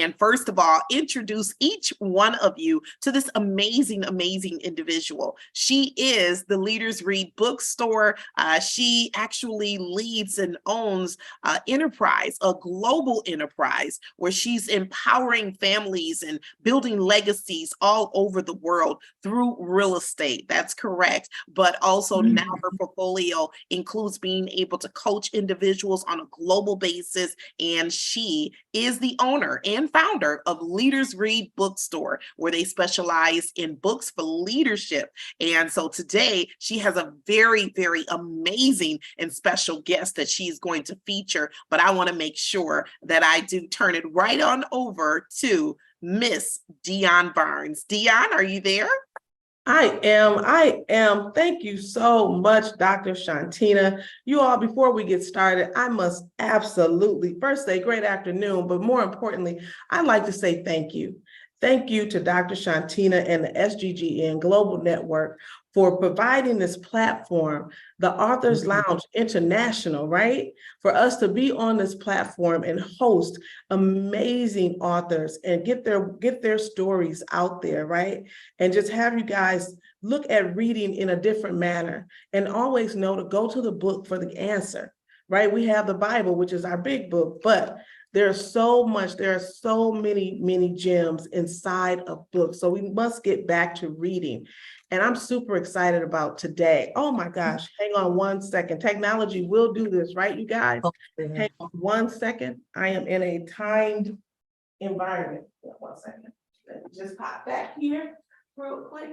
And first of all, introduce each one of you to this amazing, amazing individual. She is the Leaders Read bookstore. She actually leads and owns enterprise, a global enterprise, where she's empowering families and building legacies all over the world through real estate. That's correct. But also now her portfolio includes being able to coach individuals on a global basis. And she is the owner and founder of Leaders Read Bookstore, where they specialize in books for leadership. And so today she has a very, very amazing and special guest that she's going to feature. But I want to make sure that I do turn it right on over to Miss Dion Barnes. Dion, are you there? I am. Thank you so much, Dr. Shantina. You all, before we get started, I must absolutely first say great afternoon, but more importantly, I'd like to say thank you. Thank you to Dr. Shantina and the SGGN Global Network for providing this platform, the Authors Lounge International, right? For us to be on this platform and host amazing authors and get their stories out there, right? And just have you guys look at reading in a different manner and always know to go to the book for the answer, right? We have the Bible, which is our big book, but there's so much, there are so many gems inside of books. So we must get back to reading. And I'm super excited about today. Oh my gosh, hang on one second. Technology will do this, right, you guys? Okay. Hang on 1 second. I am in a timed environment. 1 second. Let me just pop back here real quick.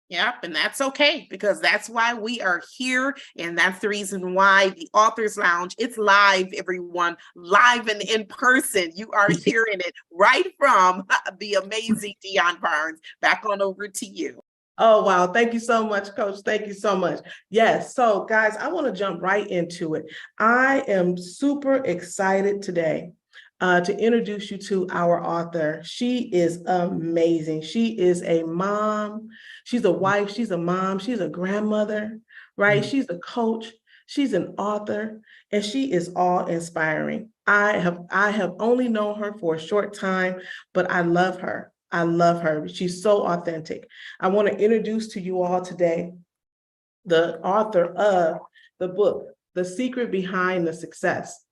Yep, and that's okay, because that's why we are here, and that's the reason why the Authors Lounge, it's live, everyone, live and in person. You are hearing it right from the amazing Dion Barnes. Back on over to you. Oh, wow. Thank you so much, Coach. Thank you so much. Yes. So, guys, I want to jump right into it. I am super excited today to introduce you to our author. She is amazing. She is a mom. She's a wife. She's a mom. She's a grandmother, right? She's a coach. She's an author, and she is awe-inspiring. I have only known her for a short time, but I love her. I love her. She's so authentic. I want to introduce to you all today the author of the book, The Secret Behind the Success.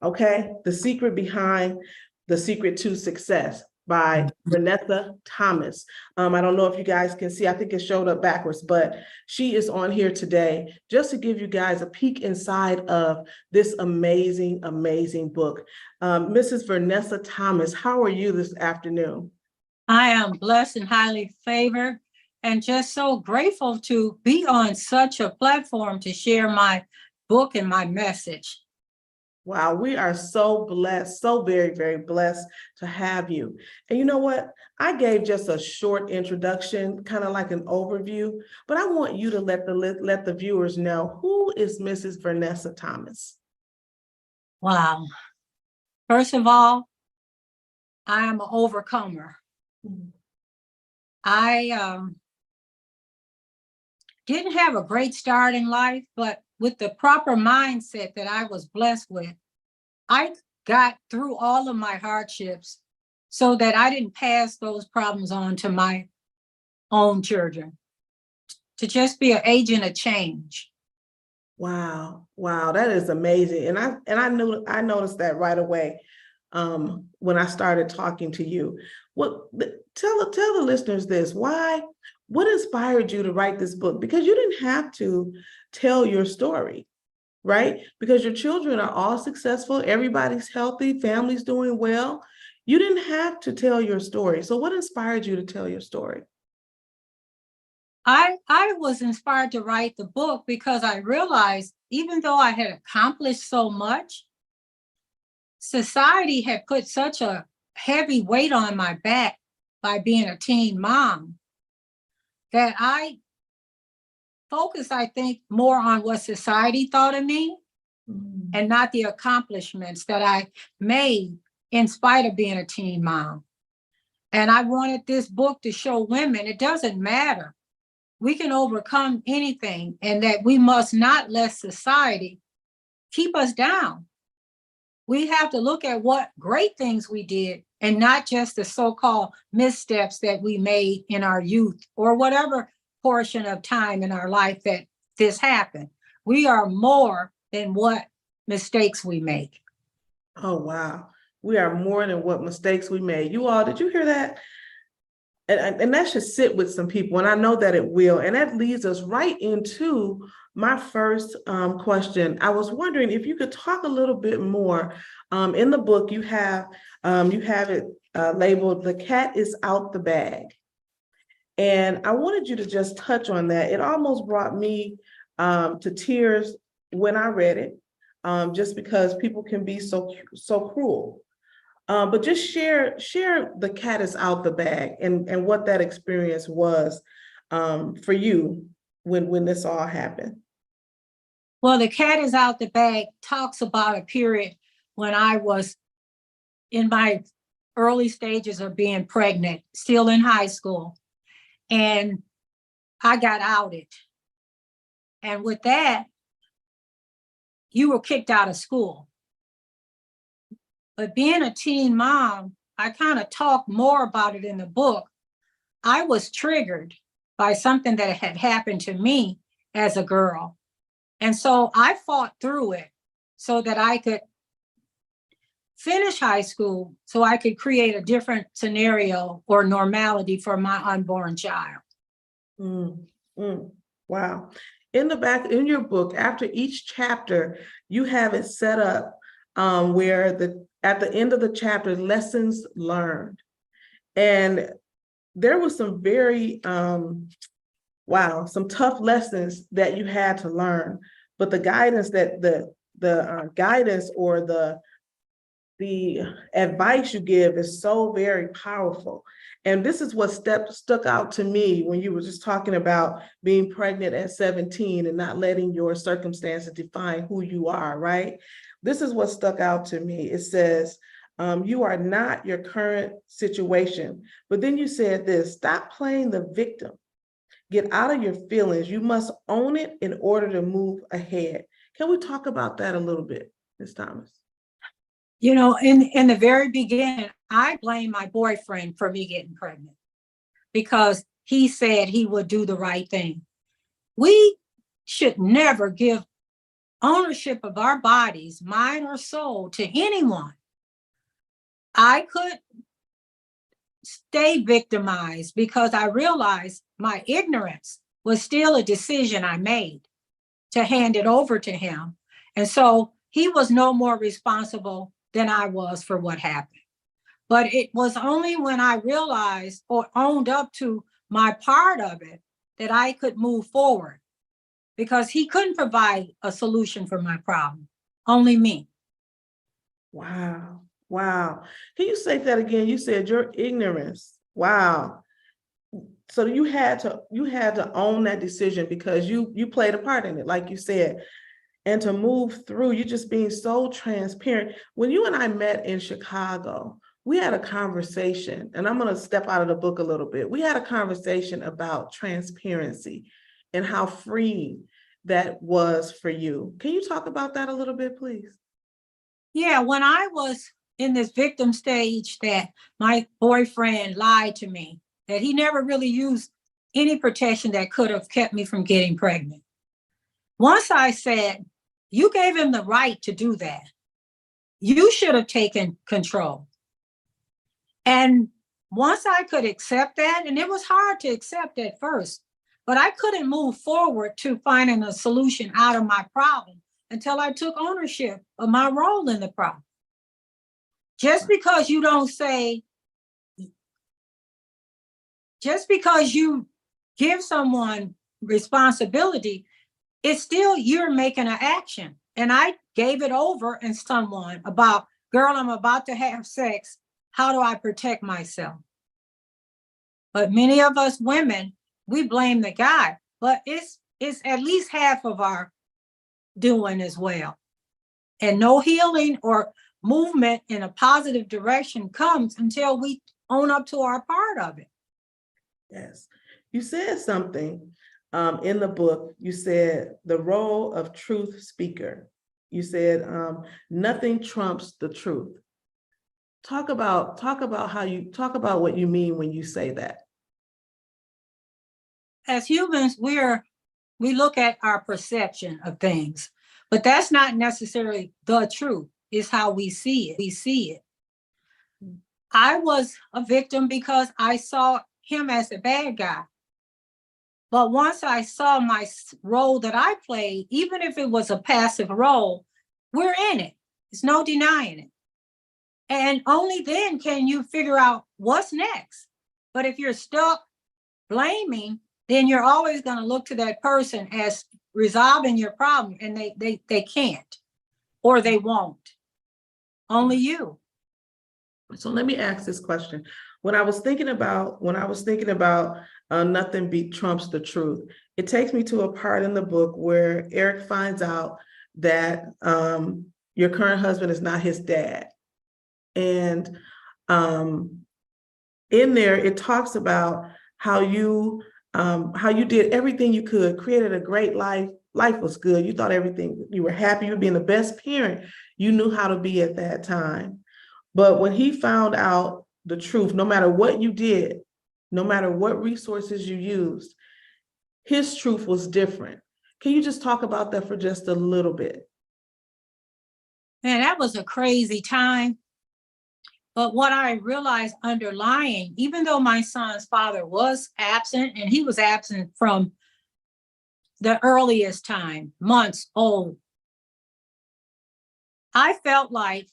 Okay, The Secret Behind the Secret to Success by Vernessa Thomas. I don't know if you guys can see, I think it showed up backwards, but she is on here today just to give you guys a peek inside of this amazing, amazing book. Mrs. Vernessa Thomas, how are you this afternoon? I am blessed and highly favored and just so grateful to be on such a platform to share my book and my message. Wow, we are so blessed, so very, very blessed to have you. And you know what? I gave just a short introduction, kind of like an overview, but I want you to let the viewers know, who is Mrs. Vernessa Thomas? Wow. First of all, I am an overcomer. I didn't have a great start in life, but with the proper mindset that I was blessed with, I got through all of my hardships so that I didn't pass those problems on to my own children, to just be an agent of change. Wow, that is amazing. And I noticed that right away when I started talking to you. Tell the listeners this, what inspired you to write this book? Because you didn't have to tell your story, right? Because your children are all successful, everybody's healthy, family's doing well. You didn't have to tell your story. So what inspired you to tell your story? I was inspired to write the book because I realized, even though I had accomplished so much, society had put such a heavy weight on my back by being a teen mom that I focused, I think, more on what society thought of me and not the accomplishments that I made in spite of being a teen mom. And I wanted this book to show women it doesn't matter. We can overcome anything, and that we must not let society keep us down. we have to look at what great things we did and not just the so-called missteps that we made in our youth or whatever portion of time in our life that this happened. We are more than what mistakes we make. Oh, wow. We are more than what mistakes we made. You all, did you hear that? And that should sit with some people, and I know that it will. And that leads us right into my first question. I was wondering if you could talk a little bit more. In the book, you have it labeled "The Cat is Out the Bag," and I wanted you to just touch on that. It almost brought me to tears when I read it, just because people can be so cruel. But just share "The Cat is Out the Bag" and what that experience was for you when this all happened. Well, "The Cat is Out the Bag" talks about a period when I was in my early stages of being pregnant, still in high school, and I got outed. And with that, you were kicked out of school. But being a teen mom, I kind of talk more about it in the book. I was triggered by something that had happened to me as a girl. And so I fought through it so that I could finish high school, so I could create a different scenario or normality for my unborn child. Wow. In your book, after each chapter, you have it set up where at the end of the chapter, lessons learned. And there was some very, some tough lessons that you had to learn, but the guidance that the guidance or the advice you give is so very powerful. And this is what stuck out to me when you were just talking about being pregnant at 17 and not letting your circumstances define who you are, right? This is what stuck out to me. It says, you are not your current situation. But then you said this: stop playing the victim. Get out of your feelings. You must own it in order to move ahead. Can we talk about that a little bit, Ms. Thomas? You know, in the very beginning, I blame my boyfriend for me getting pregnant because he said he would do the right thing. We should never give ownership of our bodies, mind or soul, to anyone. I could stay victimized because I realized my ignorance was still a decision I made to hand it over to him. And so he was no more responsible than I was for what happened. But it was only when I realized or owned up to my part of it that I could move forward, because he couldn't provide a solution for my problem, only me. Wow. Wow. Can you say that again? You said your ignorance. Wow. So you had to own that decision because you played a part in it, like you said. And to move through, you just being so transparent. When you and I met in Chicago, we had a conversation, and I'm going to step out of the book a little bit. We had a conversation about transparency and how freeing that was for you. Can you talk about that a little bit, please? Yeah, when I was in this victim stage that my boyfriend lied to me, that he never really used any protection that could have kept me from getting pregnant. Once I said, you gave him the right to do that. You should have taken control. And once I could accept that, and it was hard to accept at first, but I couldn't move forward to finding a solution out of my problem until I took ownership of my role in the problem. Just because you don't say, just because you give someone responsibility, it's still you're making an action. And I gave it over in someone about, girl, I'm about to have sex. How do I protect myself? But many of us women, we blame the guy, but it's at least half of our doing as well. And no healing or movement in a positive direction comes until we own up to our part of it. Yes. You said something in the book. You said the role of truth speaker. You said nothing trumps the truth. Talk about what you mean when you say that. As humans, we look at our perception of things, but that's not necessarily the truth. It's how we see it. We see it. I was a victim because I saw him as a bad guy. But once I saw my role that I played, even if it was a passive role, we're in it. There's no denying it. And only then can you figure out what's next. But if you're stuck blaming, then you're always going to look to that person as resolving your problem, and they can't, or they won't. Only you. So let me ask this question. When I was thinking about nothing trumps the truth, it takes me to a part in the book where Eric finds out that your current husband is not his dad. And in there, it talks about how you did everything you could, created a great life. Life was good. You thought everything, you were happy, you were being the best parent you knew how to be at that time. But when he found out the truth, no matter what you did, no matter what resources you used, his truth was different. Can you just talk about that for just a little bit? Man, that was a crazy time. But what I realized underlying, even though my son's father was absent, and he was absent from the earliest time, months old, I felt like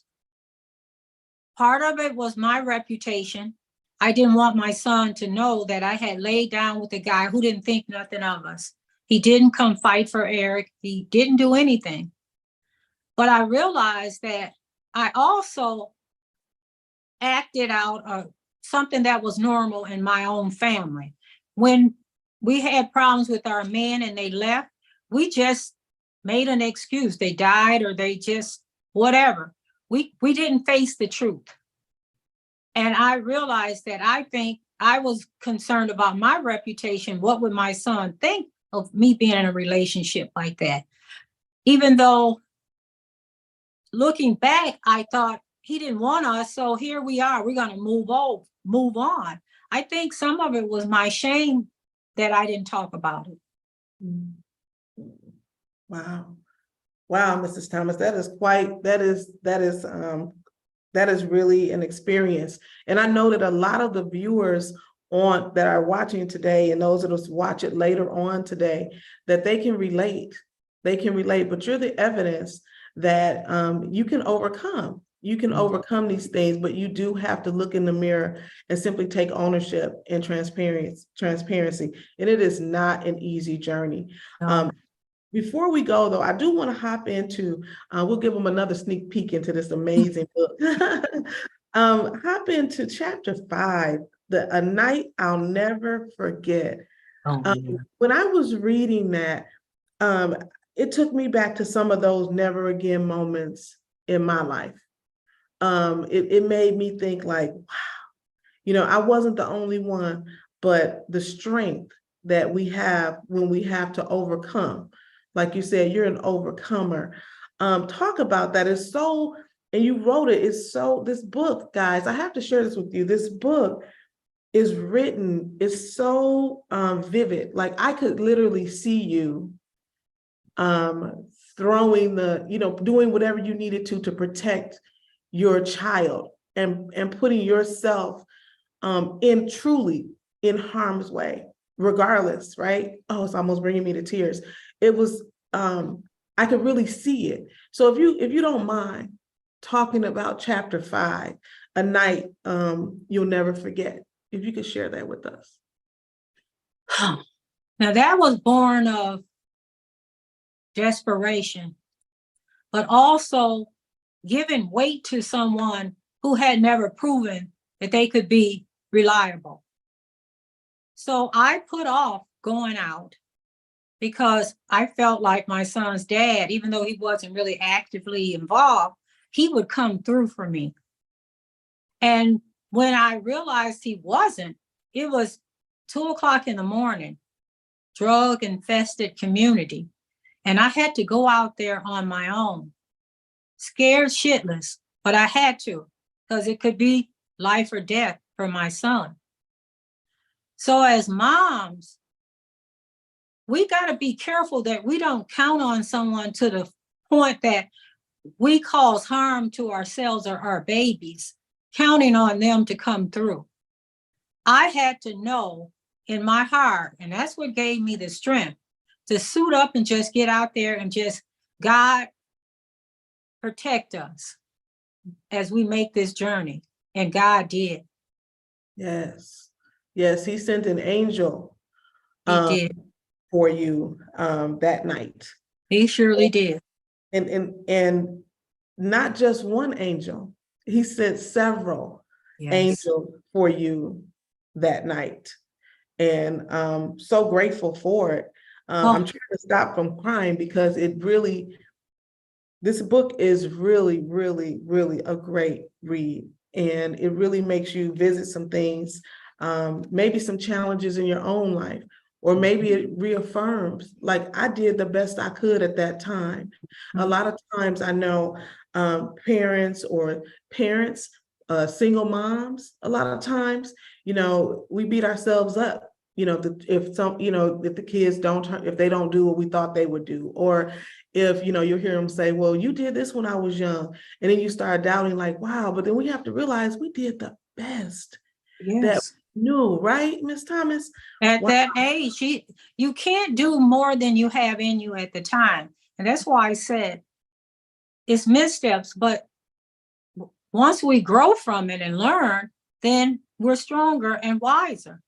part of it was my reputation. I didn't want my son to know that I had laid down with a guy who didn't think nothing of us. He didn't come fight for Eric. He didn't do anything. But I realized that I also acted out something that was normal in my own family. When we had problems with our men and they left, we just made an excuse. They died or they just whatever. We didn't face the truth. And I realized that I think I was concerned about my reputation. What would my son think of me being in a relationship like that? Even though looking back, I thought he didn't want us. So here we are. We're going to move on. I think some of it was my shame that I didn't talk about it. Wow. Wow, Mrs. Thomas, that is really an experience. And I know that a lot of the viewers that are watching today, and those that will watch it later on today, that they can relate. They can relate, but you're the evidence that you can overcome. You can overcome these things, but you do have to look in the mirror and simply take ownership and transparency. And it is not an easy journey. No. Before we go, though, I do want to hop into, we'll give them another sneak peek into this amazing book. Hop into chapter 5, A Night I'll Never Forget. Oh, yeah. When I was reading that, it took me back to some of those never again moments in my life. It made me think like, wow, I wasn't the only one, but the strength that we have when we have to overcome. Like you said, you're an overcomer. Talk about that. It's so, and you wrote it, this book, guys, I have to share this with you. This book is written, it's so vivid. Like I could literally see you throwing doing whatever you needed to protect your child and putting yourself truly in harm's way, regardless, right? Oh, it's almost bringing me to tears. It was, I could really see it. So if you don't mind talking about chapter 5, A Night You'll Never Forget, if you could share that with us. Now that was born of desperation, but also giving weight to someone who had never proven that they could be reliable. So I put off going out because I felt like my son's dad, even though he wasn't really actively involved, he would come through for me. And when I realized he wasn't, it was 2:00 in the morning, drug infested community. And I had to go out there on my own. scared shitless, but I had to, because it could be life or death for my son. So as moms, we got to be careful that we don't count on someone to the point that we cause harm to ourselves or our babies, counting on them to come through. I had to know in my heart, and that's what gave me the strength to suit up and just get out there and just, God, protect us as we make this journey. And God did. Yes. Yes, he sent an angel He did. for you that night. He surely did. And not just one angel, he sent several angels for you that night. And so grateful for it. I'm trying to stop from crying because this book is really, really, really a great read. And it really makes you visit some things, maybe some challenges in your own life, or maybe it reaffirms, like I did the best I could at that time. A lot of times I know parents, single moms, a lot of times, we beat ourselves up. If the kids if they don't do what we thought they would do, or if, you hear them say, well, you did this when I was young. And then you start doubting like, wow, but then we have to realize we did the best that we knew, right, Miss Thomas? At that age, you can't do more than you have in you at the time. And that's why I said it's missteps, but once we grow from it and learn, then we're stronger and wiser.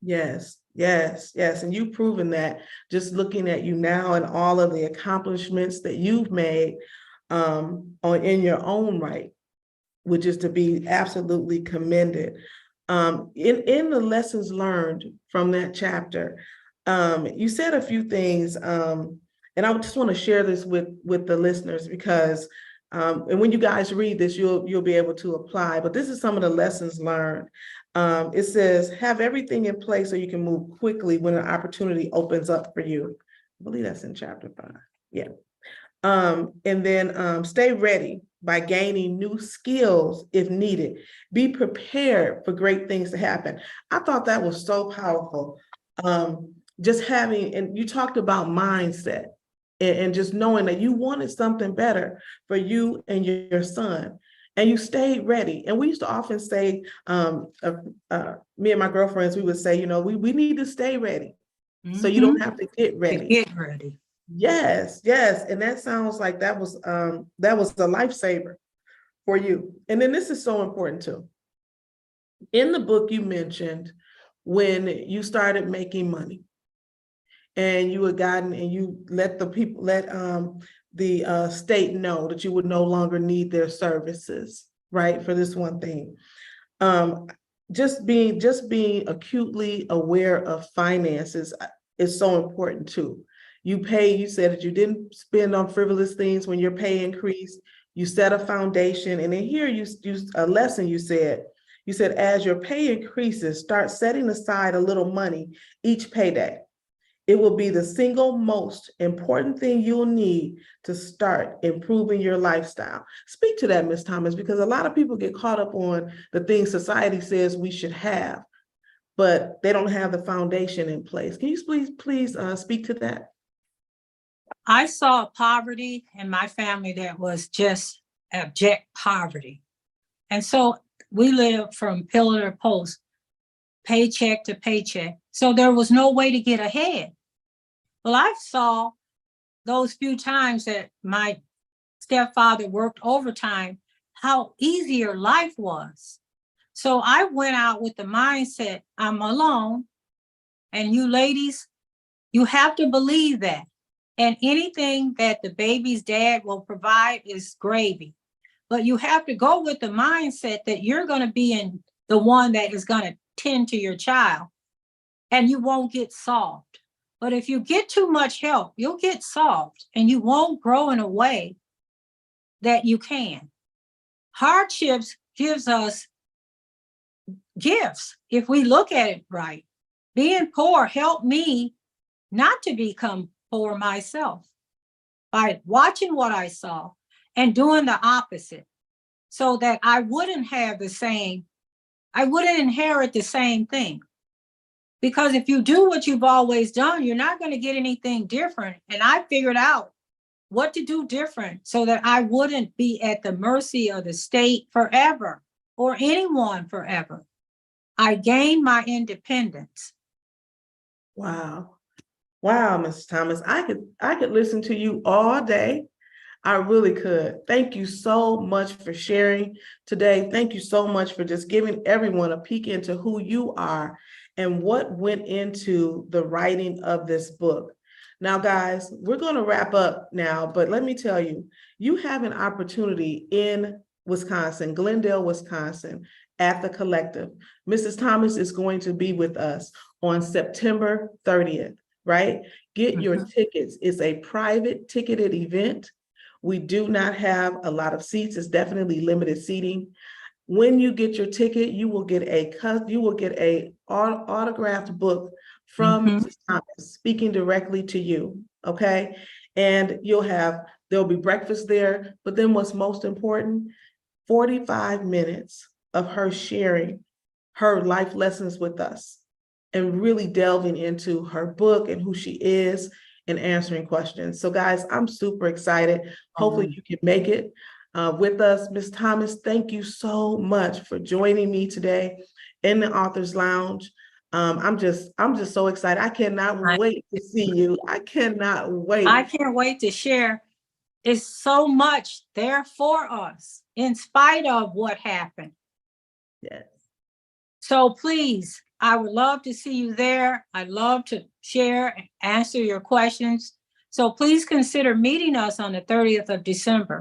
Yes, yes, yes. And you've proven that just looking at you now and all of the accomplishments that you've made in your own right, which is to be absolutely commended. In the lessons learned from that chapter, you said a few things, and I just want to share this with the listeners because, and when you guys read this, you'll be able to apply. But this is some of the lessons learned. It says, have everything in place so you can move quickly when an opportunity opens up for you. I believe that's in chapter 5. Yeah. And then stay ready by gaining new skills if needed. Be prepared for great things to happen. I thought that was so powerful. Just having, and you talked about mindset and just knowing that you wanted something better for you and your son. And you stayed ready. And we used to often say, me and my girlfriends, we would say, we need to stay ready. So you don't have to get ready. Get ready. Yes, yes. And that sounds like that was a lifesaver for you. And then this is so important too. In the book, you mentioned when you started making money and you had gotten, and you let the state know that you would no longer need their services, right? For this one thing. Just being acutely aware of finances is so important too. You said that you didn't spend on frivolous things when your pay increased. You set a foundation. And then here you used a lesson you said, as your pay increases, start setting aside a little money each payday. It will be the single most important thing you'll need to start improving your lifestyle. Speak to that, Ms. Thomas, because a lot of people get caught up on the things society says we should have, but they don't have the foundation in place. Can you please speak to that? I saw poverty in my family that was just abject poverty. And so we lived from pillar to post, paycheck to paycheck. So there was no way to get ahead. Well, I saw those few times that my stepfather worked overtime, how easier life was. So I went out with the mindset, I'm alone. And you ladies, you have to believe that. And anything that the baby's dad will provide is gravy. But you have to go with the mindset that you're going to be the one that is going to tend to your child, and you won't get solved. But if you get too much help, you'll get solved and you won't grow in a way that you can. Hardships gives us gifts if we look at it right. Being poor helped me not to become poor myself by watching what I saw and doing the opposite so that I wouldn't inherit the same thing. Because if you do what you've always done, you're not going to get anything different. And I figured out what to do different so that I wouldn't be at the mercy of the state forever or anyone forever. I gained my independence. Wow. Wow, Mrs. Thomas. I could listen to you all day. I really could. Thank you so much for sharing today. Thank you so much for just giving everyone a peek into who you are and what went into the writing of this book. Now, guys, we're going to wrap up now, but let me tell you, you have an opportunity in Wisconsin, Glendale, Wisconsin, at the Collective. Mrs. Thomas is going to be with us on September 30th, right? Get your tickets. It's a private ticketed event. We do not have a lot of seats. It's definitely limited seating. When you get your ticket, you will get a autographed book from Mrs. Thomas speaking directly to you, okay? And there'll be breakfast there, but then what's most important, 45 minutes of her sharing her life lessons with us and really delving into her book and who she is and answering questions. So guys, I'm super excited. Hopefully you can make it with us. Ms. Thomas, thank you so much for joining me today in the Author's Lounge. I'm just so excited. I cannot wait to see you. I cannot wait. I can't wait to share. It's so much there for us in spite of what happened. Yes. So please, I would love to see you there. I'd love to share and answer your questions. So please consider meeting us on the 30th of December.